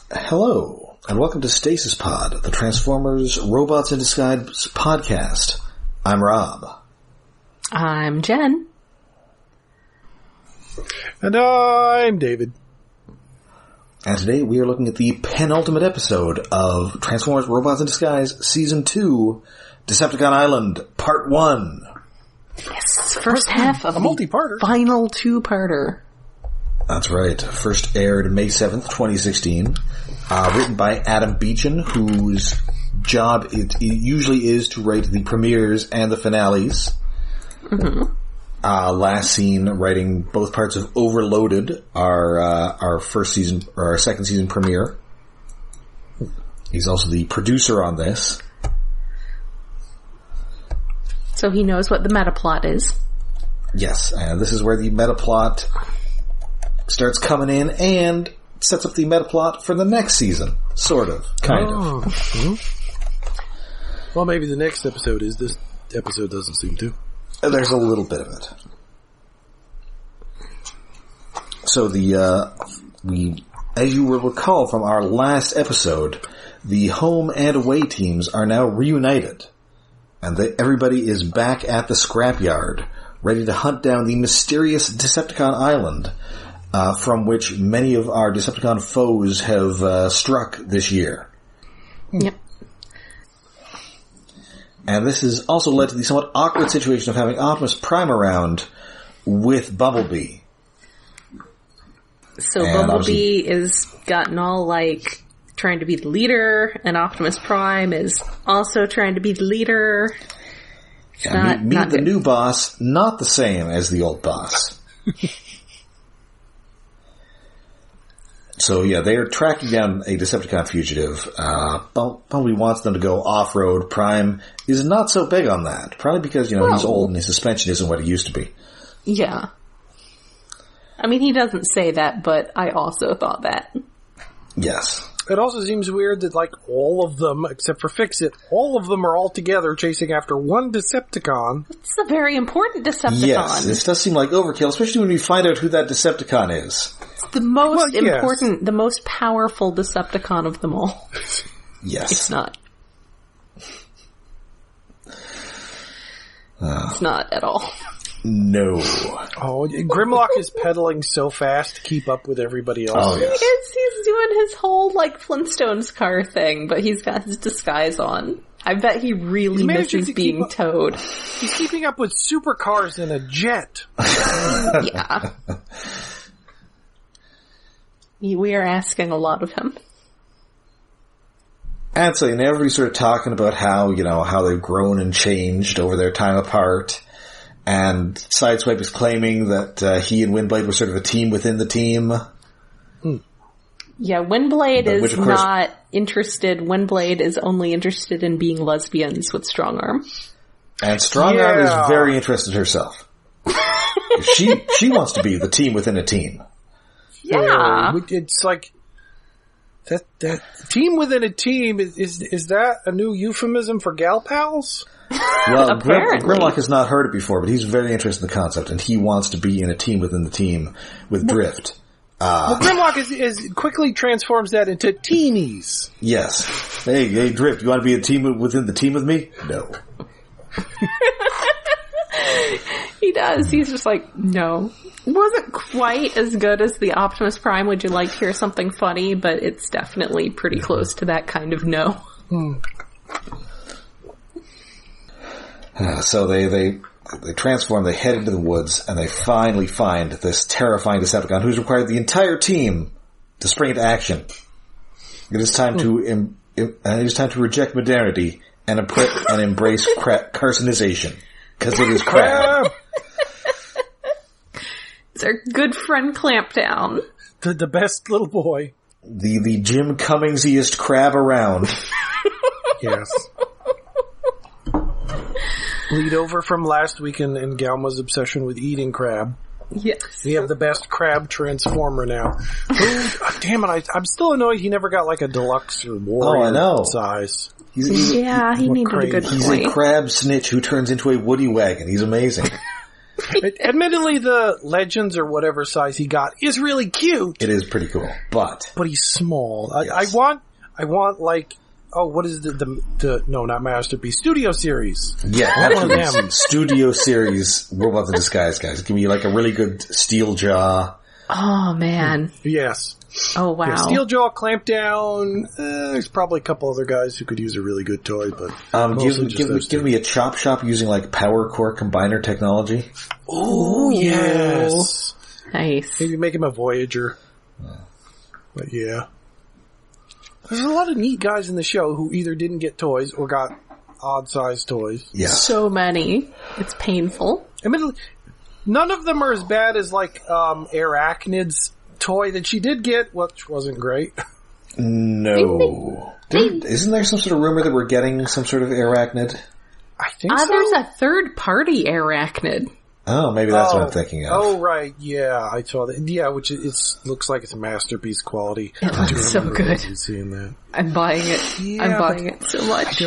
Hello, and welcome to Stasis Pod, the Transformers Robots in Disguise podcast. I'm Rob. I'm Jen. And I'm David. And today we are looking at the penultimate episode of Transformers Robots in Disguise Season 2, Decepticon Island, Part 1. Yes, first half of a multi-parter. Final two-parter. That's right. First aired May 7th, 2016. Written by Adam Beechin, whose job it usually is to write the premieres and the finales. Mm-hmm. Last seen writing both parts of Overloaded, our first season, or our second season premiere. He's also the producer on this. So he knows what the meta plot is. Yes, and this is where the meta plot starts coming in and sets up the meta plot for the next season. Sort of. Kind of. Mm-hmm. Well, maybe the next episode is. This episode doesn't seem to. There's a little bit of it. So as you will recall from our last episode, the home and away teams are now reunited. And everybody is back at the scrapyard, ready to hunt down the mysterious Decepticon Island, from which many of our Decepticon foes have struck this year. Yep. And this has also led to the somewhat awkward situation of having Optimus Prime around with Bumblebee. So and Bumblebee is gotten all like trying to be the leader, and Optimus Prime is also trying to be the leader. Meet the new boss, not the same as the old boss. So yeah, they are tracking down a Decepticon fugitive. Bumblebee wants them to go off-road. Prime is not so big on that. Probably because, he's old and his suspension isn't what it used to be. Yeah. I mean, he doesn't say that, but I also thought that. Yes. It also seems weird that, all of them, except for Fix-It, all of them are all together chasing after one Decepticon. It's a very important Decepticon. Yes, this does seem like overkill, especially when we find out who that Decepticon is. It's the most important, the most powerful Decepticon of them all. Yes. It's not. It's not at all. No. Oh, Grimlock is pedaling so fast to keep up with everybody else. Oh, yes. He's doing his whole, Flintstones car thing, but he's got his disguise on. I bet he really misses being towed. He's keeping up with supercars in a jet. Yeah. We are asking a lot of him. And so, everybody's sort of talking about how they've grown and changed over their time apart. And Sideswipe is claiming that he and Windblade were sort of a team within the team. Yeah, Windblade is not interested. Windblade is only interested in being lesbians with Strongarm. And Strongarm is very interested herself. She wants to be the team within a team. Yeah. It's like that team within a team is that a new euphemism for gal pals? Well, Grimlock has not heard it before, but he's very interested in the concept, and he wants to be in a team within the team with Drift. Well, Grimlock is quickly transforms that into teenies. Yes. Hey, Drift, you want to be a team within the team with me? No. He does. He's just like, no. It wasn't quite as good as the Optimus Prime, would you like to hear something funny, but it's definitely pretty close to that kind of no. So they transform, they head into the woods, and they finally find this terrifying Decepticon who's required the entire team to spring into action. It is time to reject modernity and embrace carcinization. Because it is crab. It's our good friend Clampdown. The best little boy. The Jim Cummingsiest crab around. Yes. Lead over from last week in Galma's obsession with eating crab. Yes. We have the best crab transformer now. Damn it, I'm still annoyed he never got a deluxe or warrior size. He needed a good point. He's a crab snitch who turns into a woody wagon. He's amazing. Admittedly, the Legends or whatever size he got is really cute. It is pretty cool, but he's small. Yes. I want like, what is the no, not Masterpiece, Studio Series. Yeah, one of them. Studio Series Robots in Disguise, guys. Give me like a really good Steeljaw. Oh man. Yes. Oh wow. Yeah, Steeljaw, Clampdown. There's probably a couple other guys who could use a really good toy, but give me a Chop Shop using like Power Core Combiner technology. Oh yes, nice. Maybe make him a Voyager. But yeah, there's a lot of neat guys in the show who either didn't get toys or got odd-sized toys. Yeah, so many. It's painful. I mean, none of them are as bad as like Arachnid's toy that she did get, which wasn't great. No. Isn't there some sort of rumor that we're getting some sort of Arachnid? I think so. There's a third-party Arachnid. Oh, maybe that's what I'm thinking of. Oh, right, yeah, I saw that. Yeah, which looks like it's Masterpiece quality. It looks so good. Seeing that. I'm buying it. Yeah, I'm buying it so much.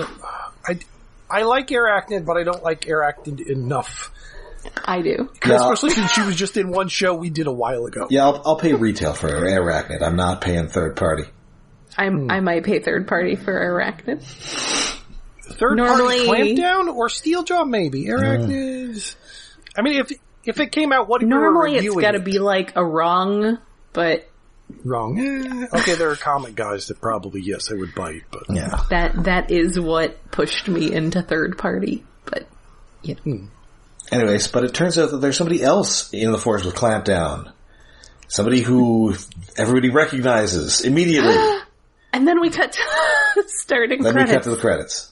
I like Arachnid, but I don't like Arachnid enough. I do. Especially since she was just in one show we did a while ago. Yeah, I'll pay retail for Arachnid. I'm not paying third party. I might pay third party for Arachnid. Third party Clampdown or Steeljaw, maybe. Arachnid. I mean, if it came out, what normally it's got to be like a wrong, but wrong. Okay, there are comic guys that probably I would bite, but yeah, that is what pushed me into third party. But yeah. Anyways, but it turns out that there's somebody else in the force with Clampdown. Somebody who everybody recognizes immediately. And then we cut to starting credits. Then we cut to the credits.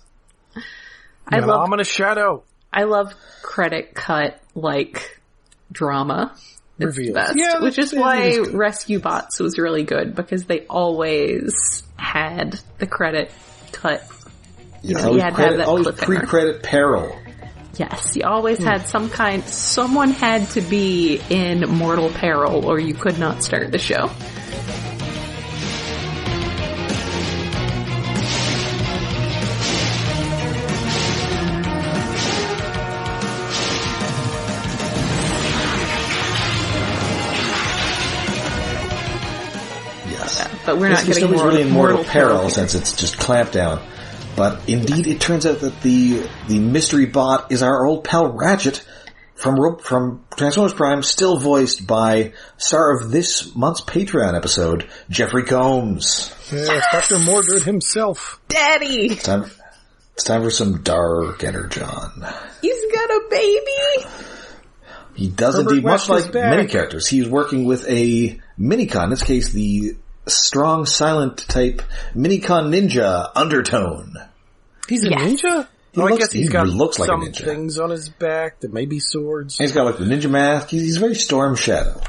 An ominous shadow. I love credit cut, like, drama. It's the best. Yeah, which is why Rescue Bots was really good, because they always had the credit cut. You had to have that always pre-credit peril. Yes, you always had someone had to be in mortal peril or you could not start the show. Yes. Yeah, but we're not getting really in mortal peril since it's just Clampdown. But indeed, it turns out that the mystery bot is our old pal Ratchet from Transformers Prime, still voiced by star of this month's Patreon episode, Jeffrey Combs. Yeah, Dr. Mordred himself. Daddy! It's time for some dark energon. He's got a baby! He does indeed, much like many characters. He's working with a minicon, in this case the strong, silent type minicon ninja Undertone. He's a ninja? I guess he looks like some a ninja. Things on his back that may be swords. He's got like the ninja mask. He's very Storm Shadow.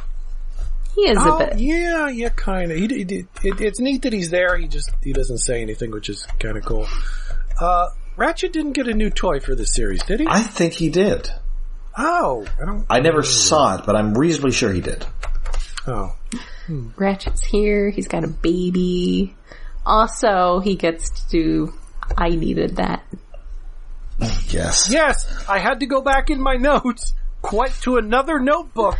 He is a bit. Yeah, kind of. It's neat that he's there. He doesn't say anything, which is kind of cool. Ratchet didn't get a new toy for this series, did he? I think he did. Oh, I never saw it, but I'm reasonably sure he did. Oh. Ratchet's here. He's got a baby. Also, he gets to do I Needed That. Yes. Yes, I had to go back in my notes quite to another notebook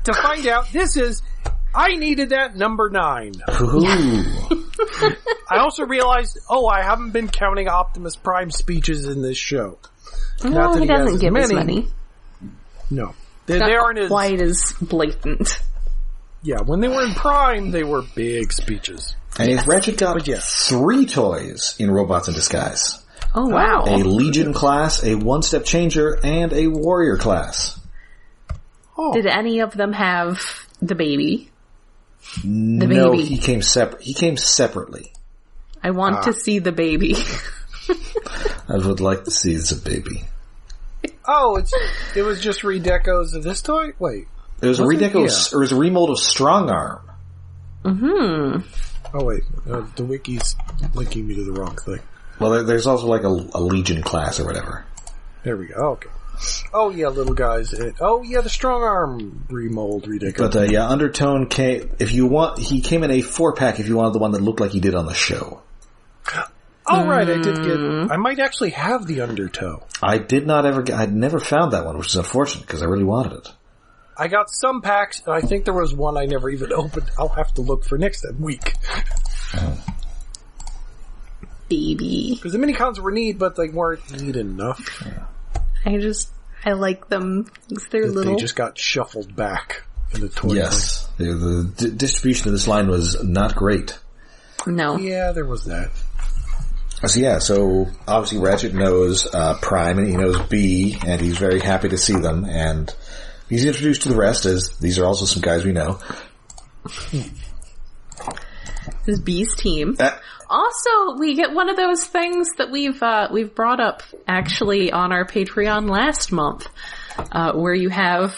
to find out this is I Needed That number 9. I also realized, I haven't been counting Optimus Prime speeches in this show. No, he doesn't give as many. No. They aren't quite as blatant. Yeah, when they were in Prime, they were big speeches. And Ratchet got 3 toys in Robots in Disguise. Oh, wow. A Legion class, a One-Step Changer, and a Warrior class. Oh. Did any of them have the baby? No, he came separately. I want to see the baby. I would like to see the baby. Oh, it was just redecos of this toy? Wait. It was a redeco, or it was a remold of Strong Arm. Oh, wait. The wiki's linking me to the wrong thing. Well, there's also like a Legion class or whatever. There we go. Okay. Oh, yeah, little guys. The Strong Arm remold redeco. But, Undertone came, he came in a 4-pack if you wanted the one that looked like he did on the show. Oh, right, I might actually have the Undertow. I'd never found that one, which is unfortunate, because I really wanted it. I got some packs, and I think there was one I never even opened. I'll have to look for next week. Baby. Because the minicons were neat, but they weren't neat enough. I like them. They're little. They just got shuffled back in the toy. Yes. The distribution of this line was not great. No. Yeah, there was that. So obviously Ratchet knows Prime and he knows B, and he's very happy to see them, and he's introduced to the rest as these are also some guys we know. This is B's team. Also, we get one of those things that we've brought up actually on our Patreon last month, where you have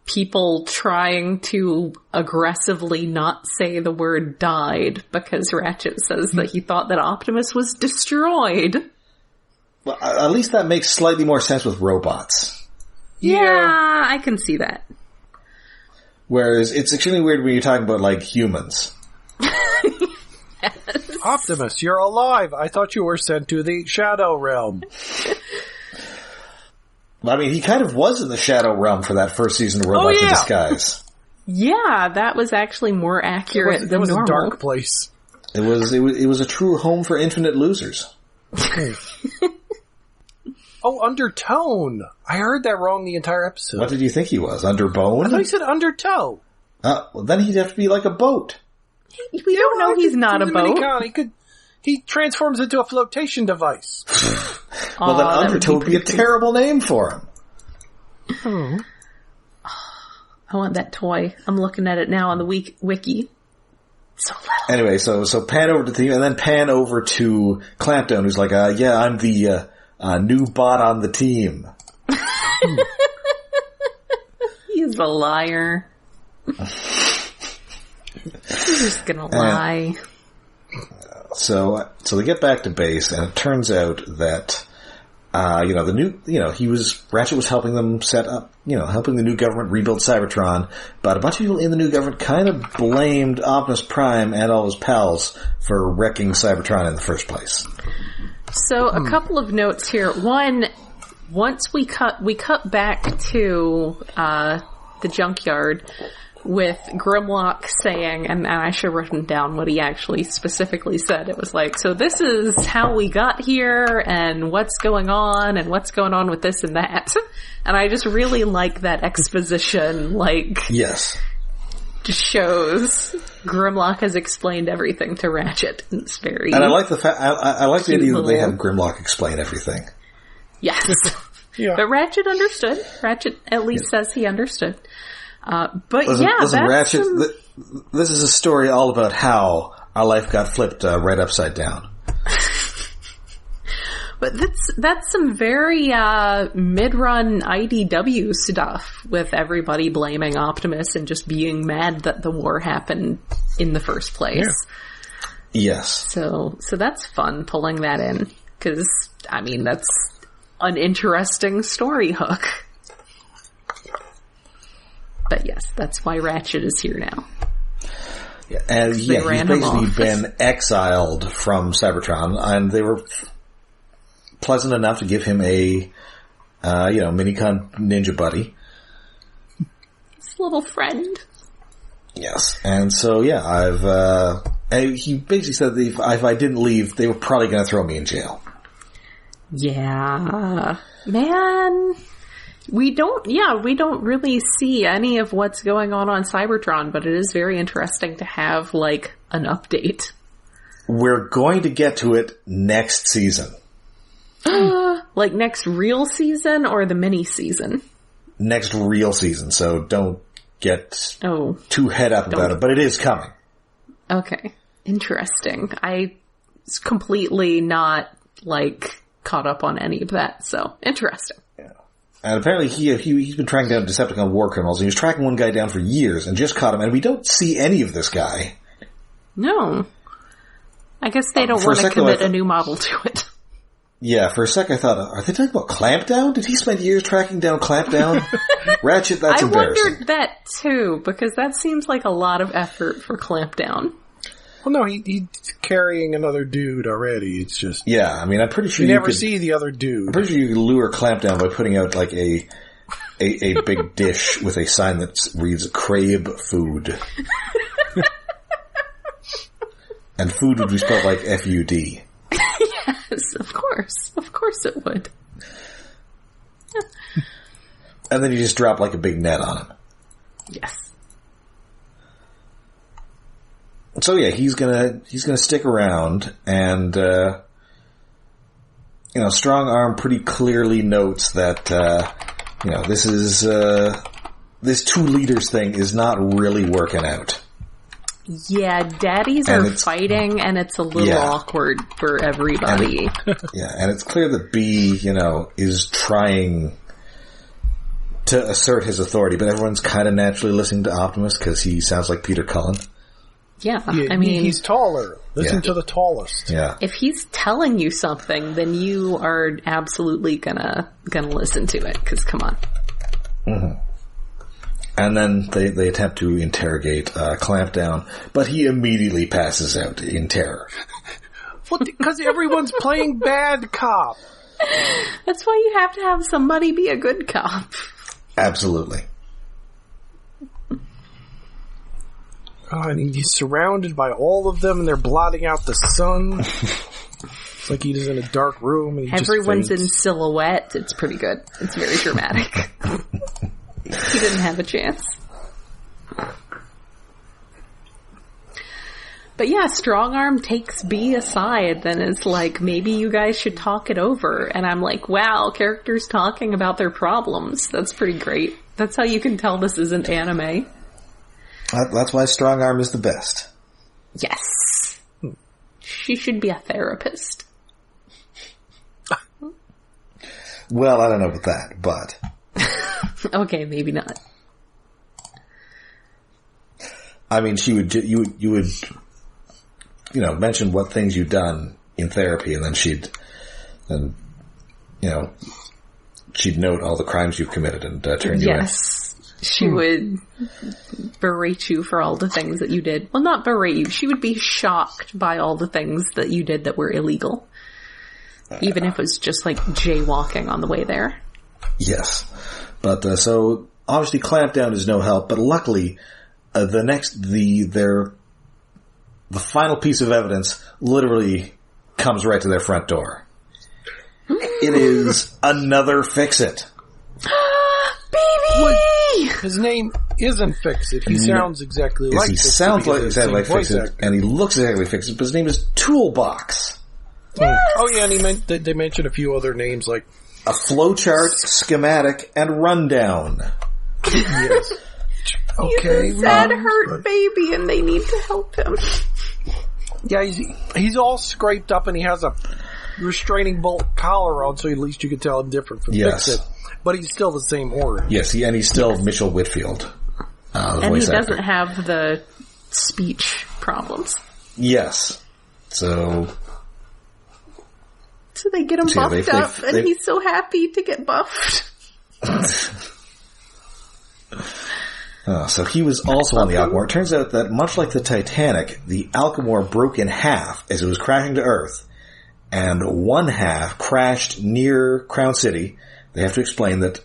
people trying to aggressively not say the word died because Ratchet says that he thought that Optimus was destroyed. Well, at least that makes slightly more sense with robots. Yeah, I can see that. Whereas it's extremely weird when you're talking about, like, humans. Yes. Optimus, you're alive. I thought you were sent to the Shadow Realm. I mean, he kind of was in the Shadow Realm for that first season of Robots in Disguise. Yeah, that was actually more accurate than normal. It was a dark place. It was a true home for infinite losers. Oh, Undertone. I heard that wrong the entire episode. What did you think he was? Underbone? I thought he said Undertow. Well, then he'd have to be like a boat. We don't know he's not a boat. He transforms into a flotation device. Well, then Undertow would be a terrible name for him. Oh. I want that toy. I'm looking at it now on the wiki. So little. Anyway, so pan over to the team, and then pan over to Clampdown, who's like, yeah, I'm the new bot on the team. He's a liar. He's just gonna lie. So they get back to base, and it turns out that, Ratchet was helping them set up, helping the new government rebuild Cybertron, but a bunch of people in the new government kind of blamed Optimus Prime and all his pals for wrecking Cybertron in the first place. So a couple of notes here. One, once we cut back to, the junkyard, with Grimlock saying, and I should have written down what he actually specifically said. It was like, so this is how we got here, and what's going on with this and that. And I just really like that exposition, yes. Just shows Grimlock has explained everything to Ratchet. It's very... And I like the fact, I like the idea that they have Grimlock explain everything. Yes. Yeah. But Ratchet understood. Ratchet at least says he understood. But listen, that's Ratchet, this is a story all about how our life got flipped right upside down. But that's some very mid-run IDW stuff, with everybody blaming Optimus and just being mad that the war happened in the first place. Yeah. Yes. So that's fun pulling that in, because I mean that's an interesting story hook. But yes, that's why Ratchet is here now. Yeah, and he's basically been exiled from Cybertron, and they were pleasant enough to give him a, minicon ninja buddy. His little friend. Yes, and so he basically said that if I didn't leave, they were probably going to throw me in jail. Yeah, man. We don't really see any of what's going on Cybertron, but it is very interesting to have, an update. We're going to get to it next season. Next real season or the mini season? Next real season, so don't get too head up about it, but it is coming. Okay. Interesting. I was completely not, caught up on any of that, so interesting. And apparently he's been tracking down Decepticon war criminals, and he was tracking one guy down for years and just caught him, and we don't see any of this guy. No. I guess they don't want to commit a new model to it. Yeah, for a sec I thought, are they talking about Clampdown? Did he spend years tracking down Clampdown? Ratchet, embarrassing. I wondered that too, because that seems like a lot of effort for Clampdown. Well, no, he's carrying another dude already. It's just... Yeah, I mean, I'm pretty sure you never see the other dude. I'm pretty sure you could lure Clampdown by putting out, like, a big dish with a sign that reads, crave food. And food would be spelled like F-U-D. Yes, of course. Of course it would. And then you just drop, like, a big net on him. Yes. So yeah, he's gonna stick around, and Strong Arm pretty clearly notes that this two leaders thing is not really working out. Yeah, daddies are fighting, and it's a little awkward for everybody. And it's clear that B, is trying to assert his authority, but everyone's kind of naturally listening to Optimus because he sounds like Peter Cullen. Yeah, I mean... He's taller. Listen to the tallest. Yeah. If he's telling you something, then you are absolutely gonna listen to it, because come on. Mm-hmm. And then they attempt to interrogate Clampdown, but he immediately passes out in terror. Well, because everyone's playing bad cop. That's why you have to have somebody be a good cop. Absolutely. Oh, and he's surrounded by all of them, and they're blotting out the sun. It's like he's in a dark room. And everyone's in silhouette. It's pretty good. It's very dramatic. He didn't have a chance. But yeah, Strong Arm takes B aside, then is like, maybe you guys should talk it over. And I'm like, wow, characters talking about their problems. That's pretty great. That's how you can tell this isn't anime. That's why Strong Arm is the best. Yes. She should be a therapist. Well, I don't know about that, but... Okay, maybe not. I mean, you would mention what things you've done in therapy, and then she'd note all the crimes you've committed and turn you in. Yes. She would berate you for all the things that you did. Well, not berate you. She would be shocked by all the things that you did that were illegal. Even if it was just like jaywalking on the way there. Yes. But, so, obviously Clampdown is no help, but luckily, the final piece of evidence literally comes right to their front door. It is another Fix-It. Baby! What? His name isn't Fix-It. He sounds exactly like Fix-It. He sounds exactly like Fix-It, and he looks exactly like Fix-It, but his name is Toolbox. Yes! Oh yeah, and they mentioned a few other names like... A flowchart, schematic, and rundown. Yes. Okay. He's a sad, hurt baby, and they need to help him. Yeah, he's all scraped up, and he has a restraining bolt collar on, so at least you can tell him different from Fix-It. But he's still the same orange. Yes, and he's still Mitchell Whitfield. And he doesn't have the speech problems. Yes. So they get him buffed up, and he's so happy to get buffed. So he was also on the Alchemore. It turns out that much like the Titanic, the Alchemore broke in half as it was crashing to Earth, and one half crashed near Crown City. They have to explain that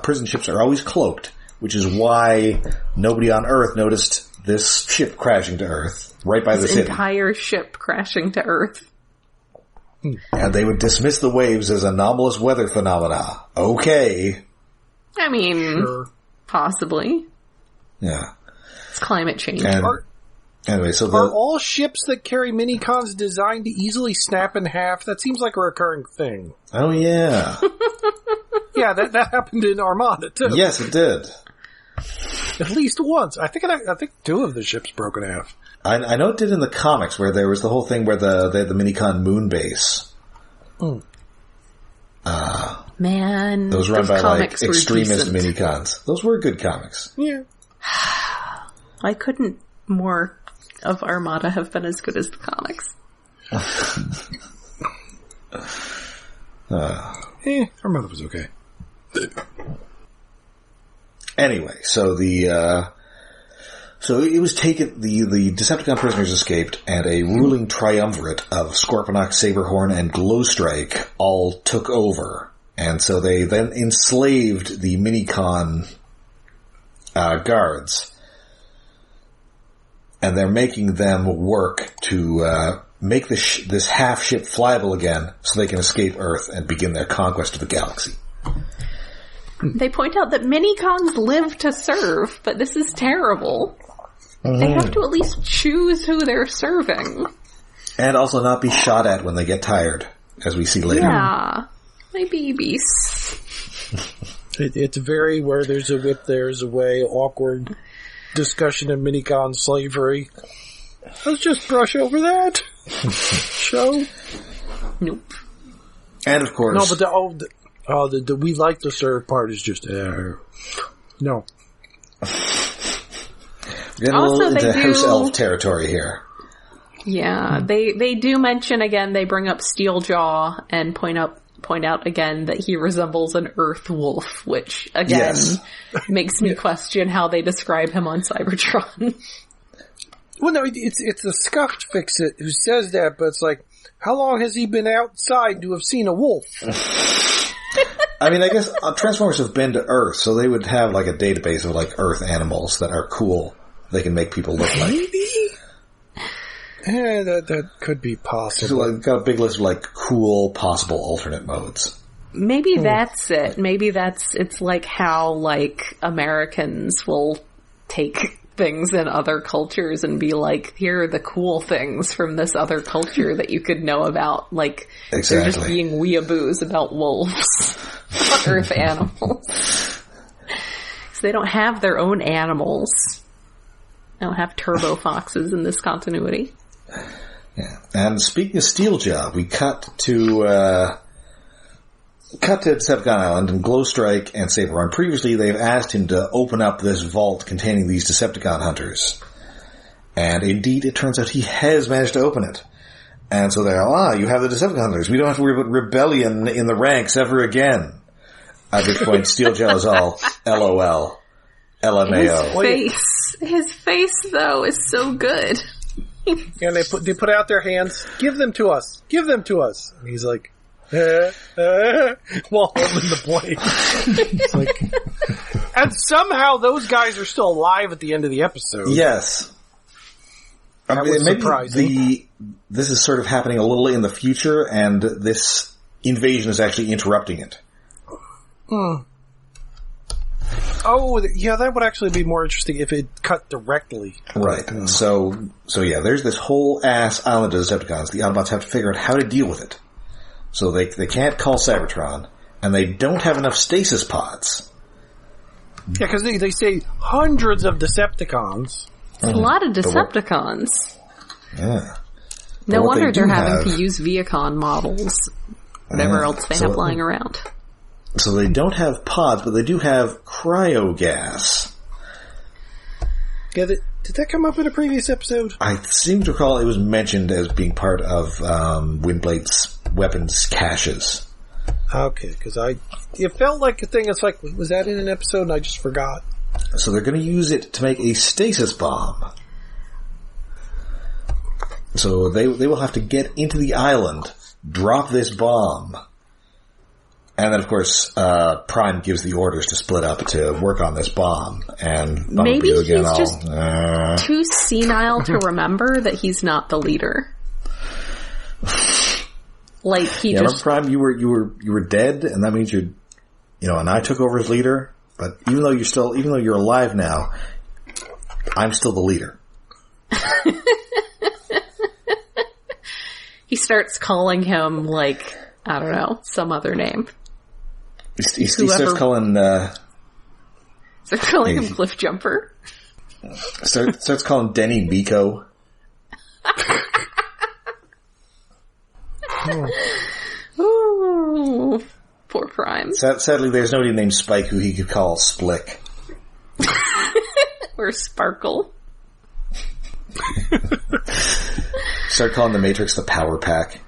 prison ships are always cloaked, which is why nobody on Earth noticed this ship crashing to Earth right by the city. This entire ship crashing to Earth. And they would dismiss the waves as anomalous weather phenomena. Okay. I mean, possibly. Yeah. It's climate change. Anyway, so are all ships that carry minicons designed to easily snap in half? That seems like a recurring thing. Oh yeah. Yeah, that happened in Armada too. Yes, it did. At least once. I think two of the ships broke in half. I know it did in the comics, where there was the whole thing where they had the minicon moon base. Man, those run by like extremist minicons. Those were good comics. Yeah. Why couldn't more of Armada have been as good as the comics? Armada was okay. Anyway, so the So it was taken, the Decepticon prisoners escaped, and a ruling triumvirate of Scorponok, Saberhorn, and Glowstrike all took over. And so they then enslaved the Minicon guards. And they're making them work to make this half-ship flyable again so they can escape Earth and begin their conquest of the galaxy. They point out that Minicons live to serve, but this is terrible. Mm-hmm. They have to at least choose who they're serving. And also not be shot at when they get tired, as we see later. Yeah, my babies. It's very where there's a whip, there's a way, awkward discussion of Minicon slavery. Let's just brush over that. Show. Nope. And of course... No, but the we like to serve part is just... no. Getting a little into House Elf territory here. Yeah, they do mention again, they bring up Steeljaw and point out again that he resembles an Earth wolf, which again makes me question how they describe him on Cybertron. Well, no, it's the Scuffed Fix-It who says that, but it's like, how long has he been outside to have seen a wolf? I mean, I guess Transformers have been to Earth, so they would have like a database of like Earth animals that are cool. They can make people look like. Maybe? That could be possible. So like, got a big list of like cool possible alternate modes. Maybe that's it. Maybe it's like how like Americans will take things in other cultures and be like, here are the cool things from this other culture that you could know about. Like, they're just being weeaboos about wolves. Earth animals. So they don't have their own animals. They don't have turbo foxes in this continuity. Yeah. And speaking of Steeljaw, we cut to Decepticon Island, and Glowstrike and Saberhorn. Previously, they've asked him to open up this vault containing these Decepticon hunters. And indeed, it turns out he has managed to open it. And so they're, you have the Decepticon hunters. We don't have to worry about rebellion in the ranks ever again. At which point, Steeljaw is all, LOL. LMAO. His face, though, is so good. And they put out their hands, give them to us. Give them to us. And he's like, while holding the blade. It's like, and somehow those guys are still alive at the end of the episode. Yes. That was surprising. This is sort of happening a little in the future, and this invasion is actually interrupting it. Oh, yeah, that would actually be more interesting if it cut directly. Right. So yeah, there's this whole ass island of Decepticons. The Autobots have to figure out how to deal with it. So they can't call Cybertron, and they don't have enough stasis pods. Yeah, because they say hundreds of Decepticons. It's a lot of Decepticons. Yeah. No wonder they're having to use Viacon models. Whatever else they have lying around. So they don't have pods, but they do have cryogas. Yeah, did that come up in a previous episode? I seem to recall it was mentioned as being part of Windblade's weapons caches. Okay, because it felt like a thing. It's like, was that in an episode and I just forgot? So they're going to use it to make a stasis bomb. So they will have to get into the island, drop this bomb, and then of course Prime gives the orders to split up to work on this bomb. And maybe he's just too senile to remember that he's not the leader. Like remember, Prime, you were dead, and that means and I took over as leader. But even though you're alive now, I'm still the leader. He starts calling him, like, I don't know, some other name. He starts calling... starts calling him Cliff Jumper. Starts calling Denny Miko. Ooh, poor Prime. Sadly, there's nobody named Spike who he could call Splick. Or Sparkle. Start calling the Matrix the Power Pack.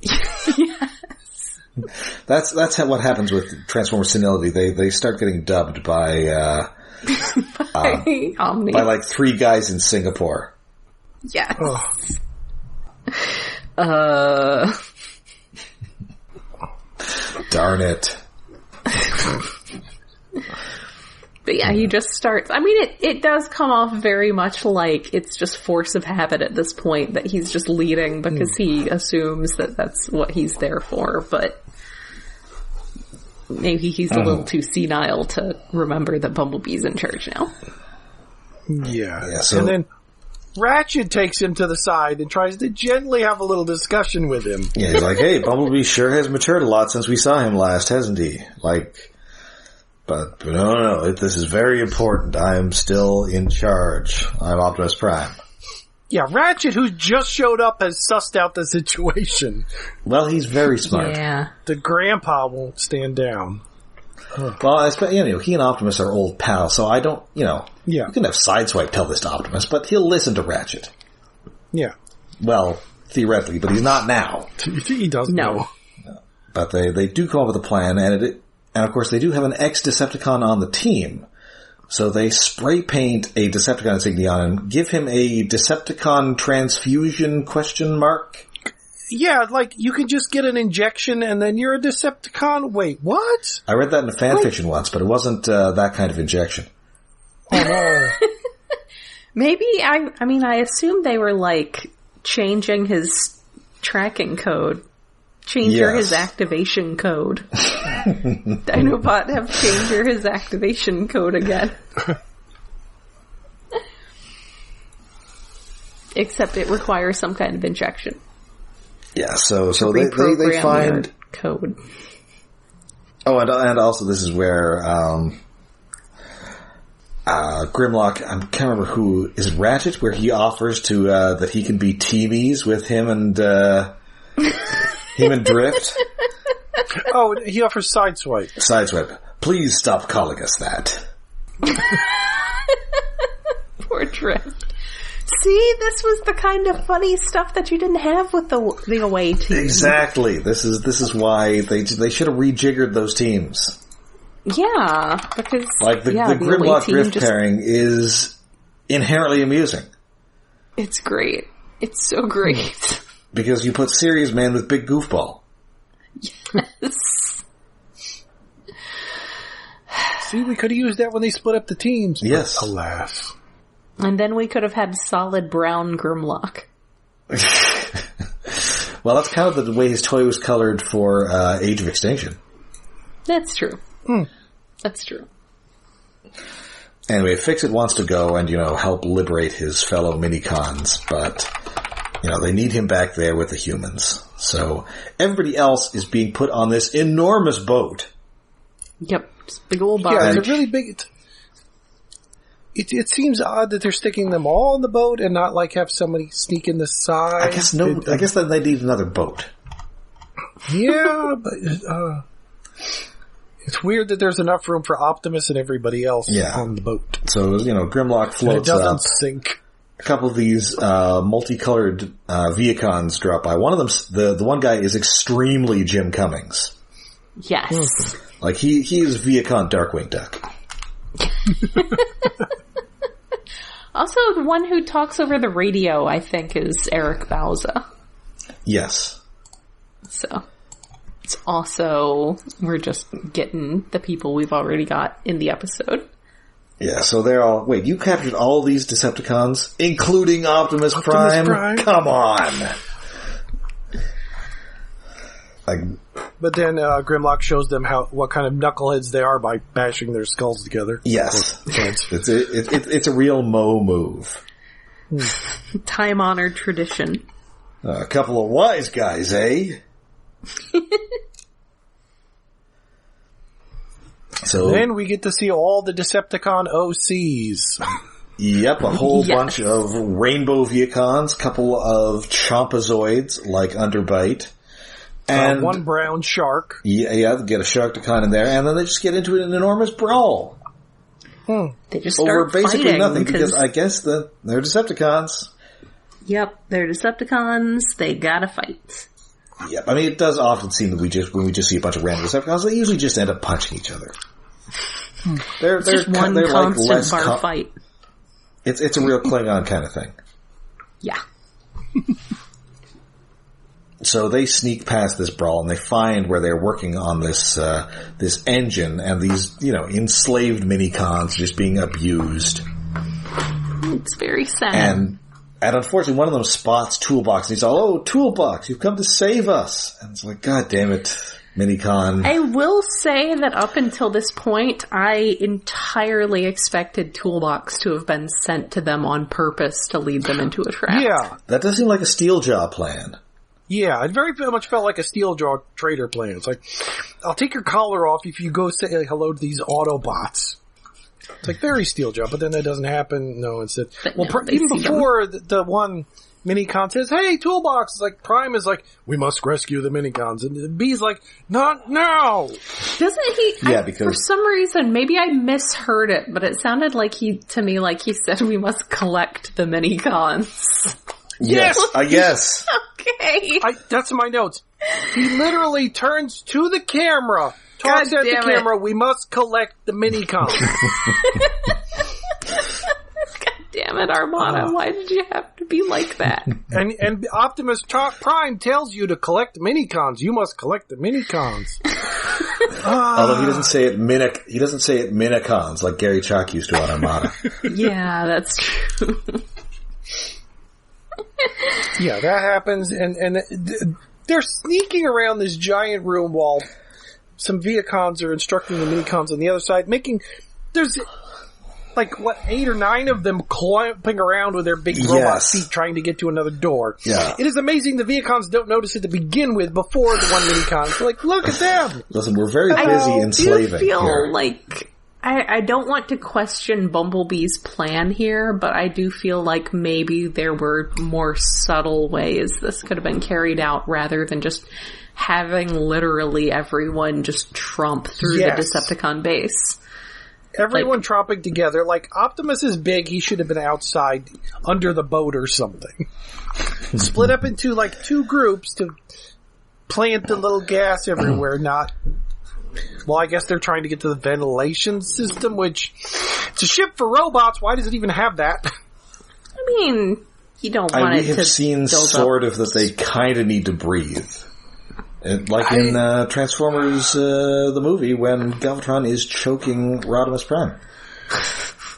Yes. That's what happens with Transformers senility. They start getting dubbed by by Omni. By like 3 guys in Singapore. Yes. Darn it. But yeah, he just starts. I mean, it does come off very much like it's just force of habit at this point that he's just leading because he assumes that that's what he's there for, but maybe he's a little too senile to remember that Bumblebee's in charge now. Yeah. And then Ratchet takes him to the side and tries to gently have a little discussion with him. Yeah, he's like, hey, Bumblebee sure has matured a lot since we saw him last, hasn't he? Like, but no, this is very important. I'm still in charge. I'm Optimus Prime. Yeah, Ratchet, who just showed up, has sussed out the situation. Well, he's very smart. Yeah. The grandpa won't stand down. Well, he and Optimus are old pals, so I don't, you can have Sideswipe tell this to Optimus, but he'll listen to Ratchet. Yeah. Well, theoretically, but he's not now. He doesn't know. But they do come up with a plan, and of course they do have an ex-Decepticon on the team. So they spray paint a Decepticon insignia on him, give him a Decepticon transfusion ? Yeah, like, you can just get an injection and then you're a Decepticon? Wait, what? I read that in a fanfiction once, but it wasn't that kind of injection. Oh, no. Maybe, I assume they were, like, changing his tracking code. His activation code. Dinobot have his activation code again. Except it requires some kind of injection. Yeah, so they find code. Oh, and also this is where Grimlock, I can't remember who is it, Ratchet, where he offers to that he can be teamies with him and Drift. Oh, he offers Sideswipe. Sideswipe. Please stop calling us that. Poor Drift. See, this was the kind of funny stuff that you didn't have with the away team. Exactly. This is why they should have rejiggered those teams. Yeah, because like the Grimlock Drift pairing is inherently amusing. It's great. It's so great. Because you put serious man with big goofball. Yes. See, we could have used that when they split up the teams. Yes. Alas. And then we could have had solid brown Grimlock. Well, that's kind of the way his toy was colored for Age of Extinction. That's true. That's true. Anyway, Fix-It wants to go and, help liberate his fellow Minicons, but, they need him back there with the humans. So, everybody else is being put on this enormous boat. Yep. Just big old barge. Yeah, it's a really big... It seems odd that they're sticking them all on the boat and not, have somebody sneak in the side. I guess then they need another boat. Yeah, but... it's weird that there's enough room for Optimus and everybody else on the boat. So, Grimlock floats up. It doesn't up. sink. A couple of these multicolored Viacons drop by. One of them, the one guy is extremely Jim Cummings. Yes. Like, he is Viacon Darkwing Duck. Also, the one who talks over the radio, I think, is Eric Bauza. Yes. So, it's also, we're just getting the people we've already got in the episode. Yeah, so they're all... Wait, you captured all these Decepticons? Including Optimus Prime? Come on! But then Grimlock shows them what kind of knuckleheads they are by bashing their skulls together. Yes. It's a real Mo move. Time-honored tradition. A couple of wise guys, eh? So then we get to see all the Decepticon OCs. Yep, a whole bunch of rainbow Viacons, couple of Chompazoids like Underbite. And one brown shark. Yeah, get a Sharkticon in there, and then they just get into an enormous brawl. They just start over basically fighting nothing, because I guess they're Decepticons. Yep, they're Decepticons, they gotta fight. Yep, it does often seem that when we just see a bunch of random Decepticons, they usually just end up punching each other. They're just one they're constant like less bar fight. It's a real Klingon kind of thing. Yeah. So they sneak past this brawl and they find where they're working on this this engine and these, enslaved minicons just being abused. It's very sad. And unfortunately one of them spots Toolbox and he's all, "Oh, Toolbox, you've come to save us." And it's like, God damn it, minicon. I will say that up until this point, I entirely expected Toolbox to have been sent to them on purpose to lead them into a trap. Yeah. That does seem like a Steeljaw plan. Yeah, it very much felt like a Steeljaw trader plan. It's like, I'll take your collar off if you go say hello to these Autobots. It's like very Steeljaw, but then that doesn't happen. No, instead. Well, even before the one minicon says, "Hey, Toolbox," it's like Prime is like, "We must rescue the minicons," and B's like, "Not now." Doesn't he? Yeah, because for some reason, maybe I misheard it, but it sounded like he said we must collect the minicons. Yes, I guess. Okay. That's in my notes. He literally turns to the camera, talks at the camera, "We must collect the minicons." God damn it, Armada. Why did you have to be like that? And Optimus Prime tells you to collect minicons. You must collect the minicons. Although he doesn't say it minicons like Gary Chalk used to on Armada. Yeah, that's true. Yeah, that happens, and they're sneaking around this giant room while some Viacons are instructing the minicons on the other side, there's 8 or 9 of them clamping around with their big robot feet trying to get to another door. Yeah. It is amazing the Viacons don't notice it to begin with before the one minicon. They're like, look at them! Listen, we're very busy enslaving I do feel here. like... I don't want to question Bumblebee's plan here, but I do feel like maybe there were more subtle ways this could have been carried out rather than just having literally everyone just tromp through the Decepticon base. Everyone tromping together. Like, Optimus is big, he should have been outside under the boat or something. Split up into, 2 groups to plant the little gas everywhere, not... Well, I guess they're trying to get to the ventilation system, which... It's a ship for robots, why does it even have that? I mean, you don't want it to... We have seen sort of that they kind of need to breathe. In Transformers, the movie, when Galvatron is choking Rodimus Prime.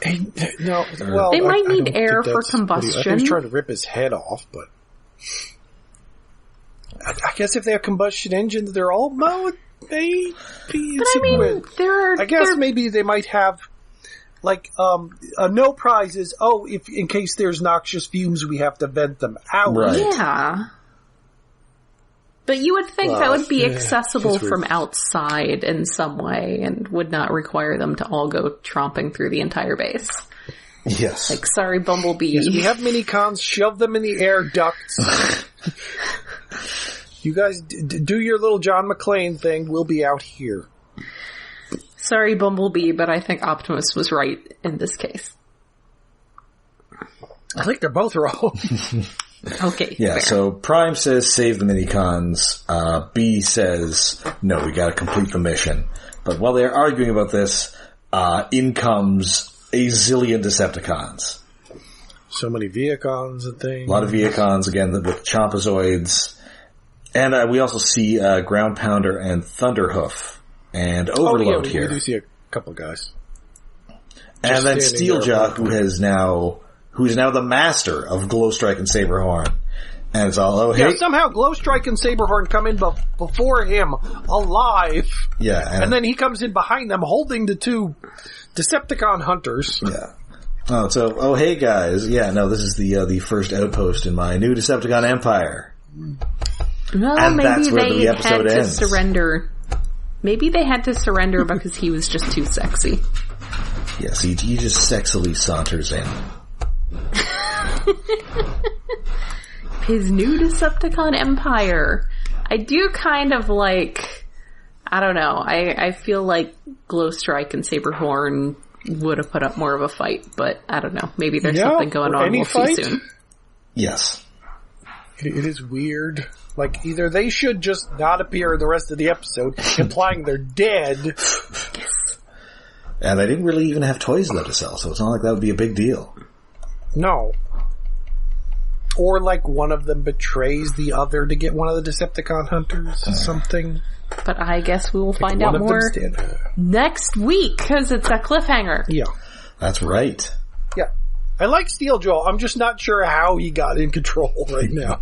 They might need air for combustion. He's trying to rip his head off, but... I guess if they have combustion engines, they're all mode... Maybe maybe they might have no prizes. Oh, if in case there's noxious fumes, we have to vent them out. Right. Yeah, but you would think that would be accessible from outside in some way, and would not require them to all go tromping through the entire base. Yes. Sorry, Bumblebee. Yes, we have minicons. Shove them in the air ducts. You guys do your little John McClane thing. We'll be out here. Sorry, Bumblebee, but I think Optimus was right in this case. I think they're both wrong. Okay. Yeah, fair. so Prime says save the minicons. B says, no, we gotta complete the mission. But while they're arguing about this, in comes a zillion Decepticons. So many Viacons and things. A lot of Viacons, again, with Chompazoids. And we also see Ground Pounder and Thunderhoof and Overload here. We do see a couple guys. And then Steeljaw, who's now the master of Glowstrike and Saberhorn. And it's all, Yeah, somehow Glowstrike and Saberhorn come in before him, alive. Yeah. And then he comes in behind them, holding the 2 Decepticon hunters. Yeah. Hey guys. Yeah, no, this is the first outpost in my new Decepticon Empire. Well, and maybe they had to ends. surrender. Maybe they had to surrender because he was just too sexy. Yes, he just sexily saunters in. His new Decepticon Empire. I do kind of I don't know, I feel like Glowstrike and Saberhorn would have put up more of a fight, but I don't know. Maybe there's something going on we'll see soon. Yes. It is weird. Either they should just not appear in the rest of the episode, implying they're dead. Yes. And they didn't really even have toys though to sell, so it's not like that would be a big deal. No. Or like one of them betrays the other to get one of the Decepticon hunters or something. But I guess we will find out more next week, because it's a cliffhanger. Yeah. That's right. Yeah. I like Steeljaw. I'm just not sure how he got in control right now.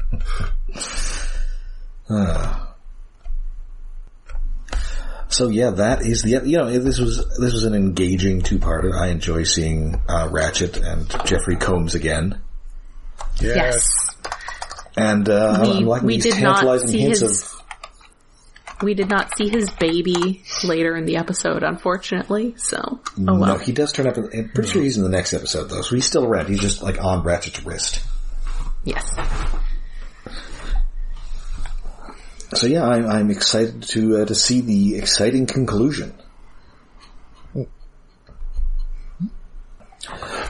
So yeah, that is this was an engaging two-parter. I enjoy seeing Ratchet and Jeffrey Combs again. Yes. And I'm liking these tantalizing hints of... We did not see his baby later in the episode, unfortunately, so... Oh well. No, he does turn up... I'm pretty sure he's in the next episode, though, so he's still around. He's just, like, on Ratchet's wrist. Yes. So yeah, I'm excited to see the exciting conclusion.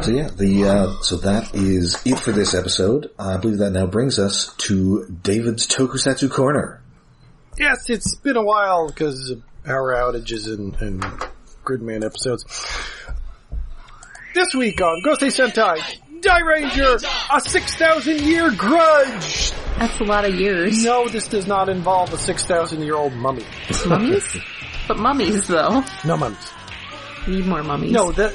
So yeah, so that is it for this episode. I believe that now brings us to David's Tokusatsu Corner. Yes, it's been a while because of power outages and Gridman episodes. This week on Gosei Sentai, Die Ranger, a 6,000-year grudge! That's a lot of years. No, this does not involve a 6,000-year-old mummy. Mummies? But mummies, though. No mummies. Need more mummies. No, the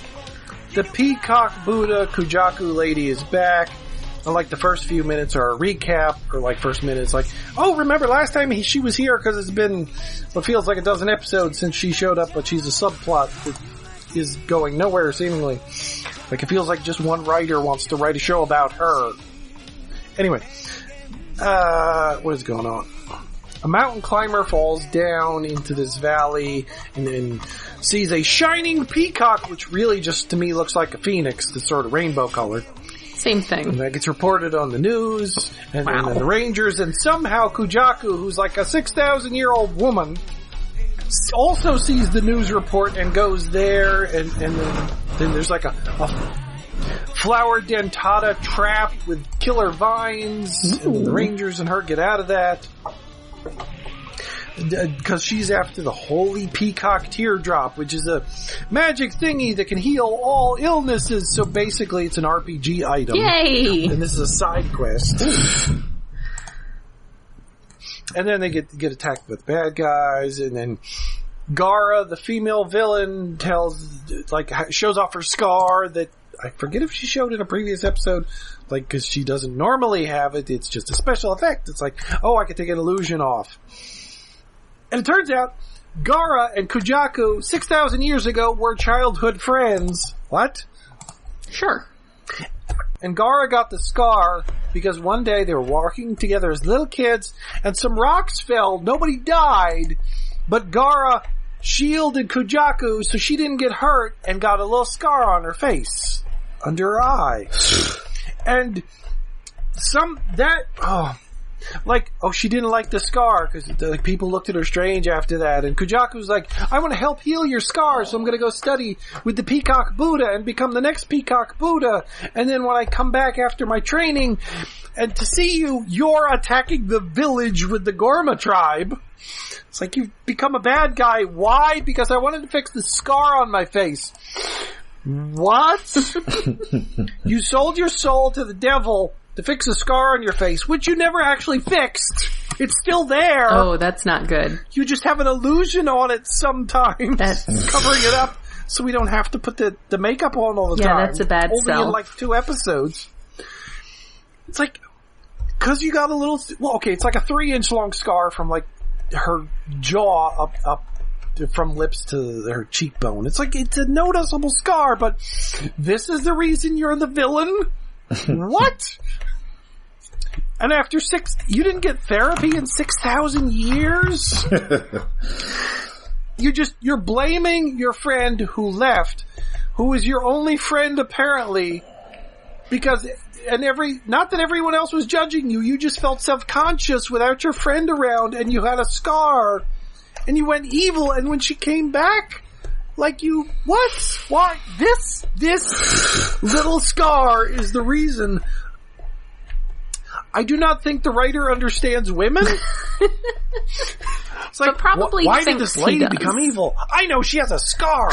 Peacock Buddha Kujaku lady is back. And like the first few minutes are a recap, or like first minutes like, oh, remember last time she was here because it's been what feels like a dozen episodes since she showed up, but she's a subplot that is going nowhere seemingly. Like it feels like just one writer wants to write a show about her. Anyway, what is going on? A mountain climber falls down into this valley and then sees a shining peacock, which really just to me looks like a phoenix that's sort of rainbow colored. Same thing. And that gets reported on the news, and then the Rangers, and somehow Kujaku, who's like a 6,000-year-old woman, also sees the news report and goes there, and then there's like a flower dentata trap with killer vines, and the Rangers and her get out of that. Because she's after the Holy Peacock Teardrop, which is a magic thingy that can heal all illnesses. So basically, it's an RPG item. Yay! And this is a side quest. And then they get attacked with bad guys, and then Gara, the female villain, shows off her scar that I forget if she showed in a previous episode. Like, because she doesn't normally have it. It's just a special effect. It's like, oh, I can take an illusion off. And it turns out, Gara and Kujaku, 6,000 years ago, were childhood friends. What? Sure. And Gara got the scar because one day they were walking together as little kids, and some rocks fell. Nobody died, but Gara shielded Kujaku so she didn't get hurt and got a little scar on her face, under her eye. And she didn't like the scar because people looked at her strange after that. And Kujaku's like, I want to help heal your scar, so I'm going to go study with the Peacock Buddha and become the next Peacock Buddha. And then when I come back after my training and to see you, you're attacking the village with the Gorma tribe. It's like you've become a bad guy. Why? Because I wanted to fix the scar on my face. What? You sold your soul to the devil to fix a scar on your face, which you never actually fixed. It's still there. Oh, that's not good. You just have an illusion on it sometimes. That's covering it up so we don't have to put the makeup on all the time. Yeah, that's a bad sell. Only in like 2 episodes. It's like, cause you got a little, it's like a 3-inch long scar from like her jaw up from lips to her cheekbone. It's like, it's a noticeable scar, but this is the reason you're the villain? What? And after you didn't get therapy in 6,000 years? You're blaming your friend who left, who is your only friend apparently, because, not that everyone else was judging you, you just felt self-conscious without your friend around, and you had a scar, and you went evil, and when she came back, like you, what? Why? This little scar is the reason. I do not think the writer understands women. It's like, but probably why did this lady become evil? I know, she has a scar.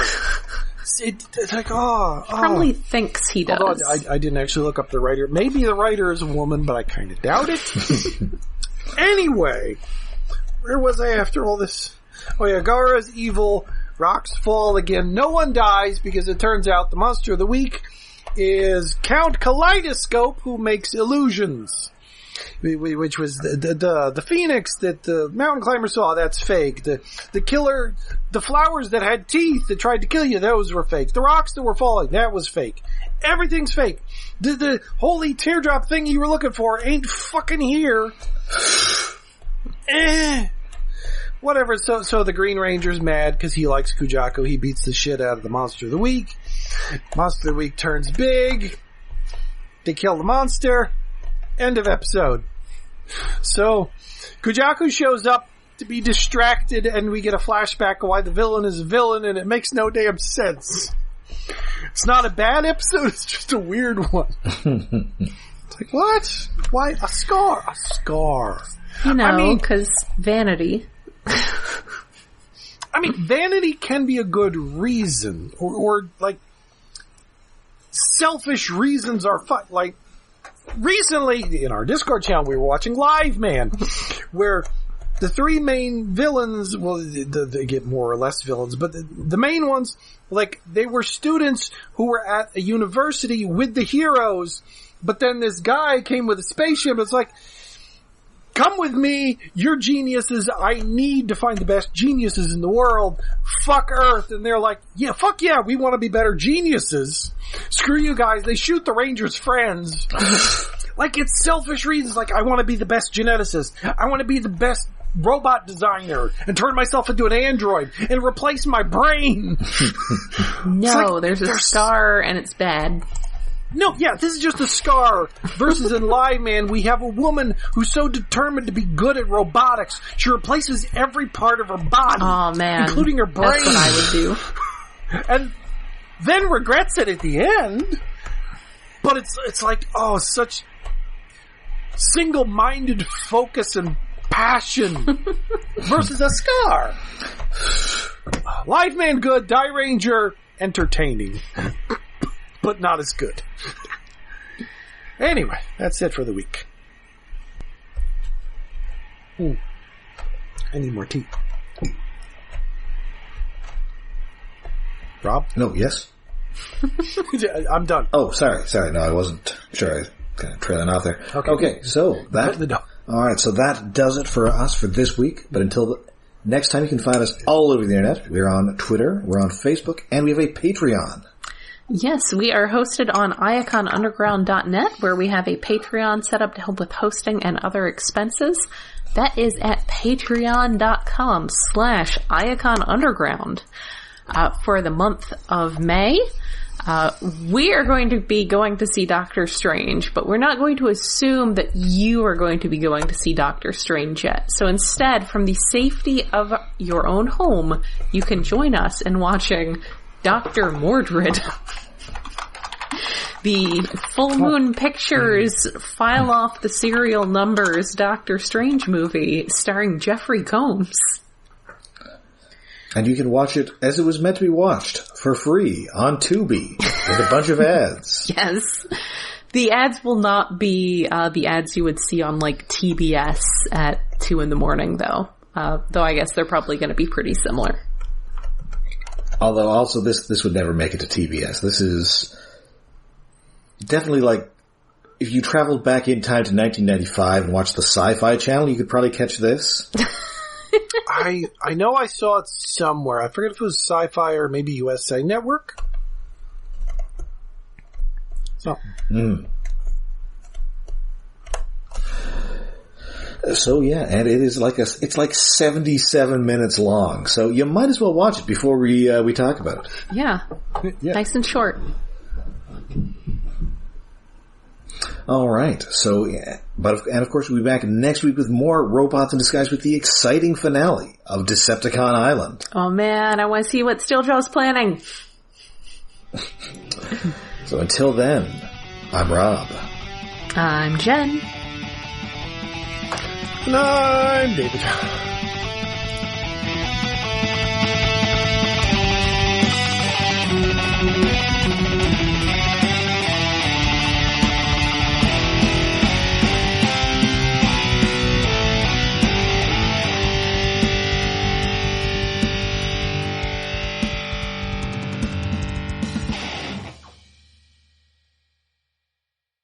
It's like, Probably thinks he does. Although I didn't actually look up the writer. Maybe the writer is a woman, but I kind of doubt it. Anyway, where was I after all this? Oh yeah, Gara's evil. Rocks fall again. No one dies because it turns out the monster of the week is Count Kaleidoscope, who makes illusions. Which was the phoenix that the mountain climber saw. That's fake. The killer, the flowers that had teeth that tried to kill you, those were fake. The rocks that were falling, that was fake. Everything's fake. The holy teardrop thing you were looking for ain't fucking here. Whatever. So the Green Ranger's mad because he likes Kujaku. He beats the shit out of the monster of the week. Monster of the week turns big. They kill the monster. End of episode. So, Kujaku shows up to be distracted, and we get a flashback of why the villain is a villain, and it makes no damn sense. It's not a bad episode, it's just a weird one. It's like, what? Why? A scar. A scar. You know, because vanity. I mean, vanity can be a good reason, or like, selfish reasons are fun. Like, recently, in our Discord channel, we were watching Live Man, where the three main villains, well, they get more or less villains, but the main ones, like, they were students who were at a university with the heroes, but then this guy came with a spaceship. It's like, come with me, you're geniuses, I need to find the best geniuses in the world, fuck Earth. And they're like, yeah, fuck yeah, we want to be better geniuses. Screw you guys, they shoot the Rangers' friends. Like, it's selfish reasons, like, I want to be the best geneticist, I want to be the best robot designer, and turn myself into an android, and replace my brain. No, like, there's a scar, and it's bad. No, yeah, this is just a scar. Versus in Live Man, we have a woman who's so determined to be good at robotics, she replaces every part of her body. Oh, man. Including her brain. That's what I would do. And then regrets it at the end. But it's like, oh, such single-minded focus and passion versus a scar. Live Man good, Die Ranger entertaining. But not as good. Anyway, that's it for the week. Ooh. I need more tea. Rob? No, yes? I'm done. Oh, sorry. No, I wasn't sure. I kind of trailing off there. Okay, so that... Alright, so that does it for us for this week. But until next time, you can find us all over the internet. We're on Twitter, we're on Facebook, and we have a Patreon. Yes, we are hosted on iaconunderground.net, where we have a Patreon set up to help with hosting and other expenses. That is at patreon.com/iaconunderground. For the month of May, we are going to be going to see Doctor Strange, but we're not going to assume that you are going to be going to see Doctor Strange yet. So instead, from the safety of your own home, you can join us in watching Dr. Mordred. The Full Moon Pictures File Off the Serial Numbers Doctor Strange movie starring Jeffrey Combs. And you can watch it as it was meant to be watched, for free, on Tubi, with a bunch of ads. Yes. The ads will not be the ads you would see on, like, TBS at 2 in the morning, though. Though I guess they're probably going to be pretty similar. Although also this would never make it to TBS. This is definitely like, if you traveled back in time to 1995 and watched the Sci-Fi Channel, you could probably catch this. I know I saw it somewhere. I forget if it was Sci-Fi or maybe USA Network. So. So yeah, and it is it's like 77 minutes long. So you might as well watch it before we talk about it. Yeah. Nice and short. All right. So, yeah. And of course, we'll be back next week with more Robots in Disguise with the exciting finale of Decepticon Island. Oh man, I want to see what Steeljaw's planning. So until then, I'm Rob. I'm Jen. And I'm David.